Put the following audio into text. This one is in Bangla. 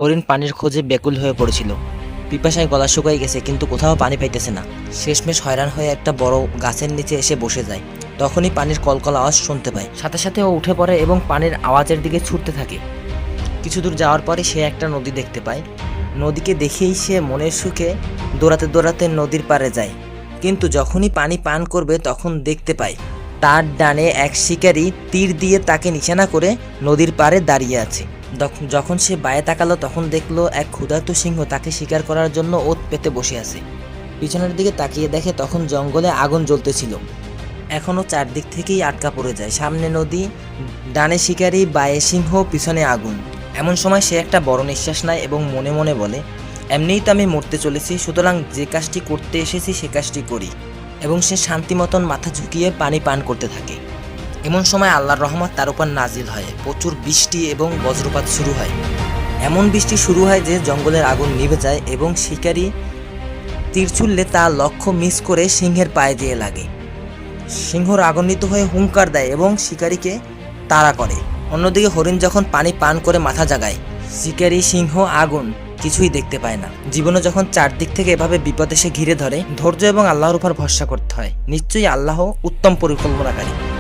হরিণ পানির খোঁজে ব্যাকুল হয়ে পড়েছিল। পিপাসায় গলা শুকাই গেছে, কিন্তু কোথাও পানি পাইতেছে না। শেষমেশ হয়রান হয়ে একটা বড় গাছের নিচে এসে বসে যায়। তখনই পানির কলকল আওয়াজ শুনতে পায়। সাথে সাথে ও উঠে পড়ে এবং পানির আওয়াজের দিকে ছুটতে থাকে। কিছু দূর যাওয়ার পরে সে একটা নদী দেখতে পায়। নদীকে দেখেই সে মনের সুখে দৌড়াতে দৌড়াতে নদীর পাড়ে যায়। কিন্তু যখনই পানি পান করবে তখন দেখতে পায় তার ডানে এক শিকারী তীর দিয়ে তাকে নিশানা করে নদীর পাড়ে দাঁড়িয়ে আছে। যখন সে বায়ে তাকালো তখন দেখলো এক ক্ষুধার্ত সিংহ তাকে শিকার করার জন্য ওত পেতে বসে আছে। পিছনের দিকে তাকিয়ে দেখে তখন জঙ্গলে আগুন জ্বলতেছিল। এখনও চারদিক থেকেই আটকা পড়ে যায়। সামনে নদী, ডানে শিকারী, বায়ে সিংহ, পিছনে আগুন। এমন সময় সে একটা বড় নিঃশ্বাস নেয় এবং মনে মনে বলে, এমনিই তো আমি মরতে চলেছি, সুতরাং যে কাজটি করতে এসেছি সে কাজটি করি। এবং সে শান্তি মতন মাথা ঝুঁকিয়ে পানি পান করতে থাকে। এমন সময় আল্লাহর রহমত তার উপর নাজিল হয়। প্রচুর বৃষ্টি এবং বজ্রপাত শুরু হয়। এমন বৃষ্টি শুরু হয় যে জঙ্গলের আগুন নিভে যায় এবং শিকারী তীর ছুড়লে তা লক্ষ্য মিস করে সিংহের পায়ে যেয়ে লাগে। সিংহ রাগান্বিত হয়ে হুঙ্কার দেয় এবং শিকারীকে তাড়া করে। অন্যদিকে হরিণ যখন পানি পান করে মাথা জাগায়, শিকারী, সিংহ, আগুন কিছুই দেখতে পায় না। জীবনে যখন চারদিক থেকে এভাবে বিপদ এসে ঘিরে ধরে, ধৈর্য এবং আল্লাহর উপর ভরসা করতে হয়। নিশ্চয়ই আল্লাহ উত্তম পরিকল্পনাকারী।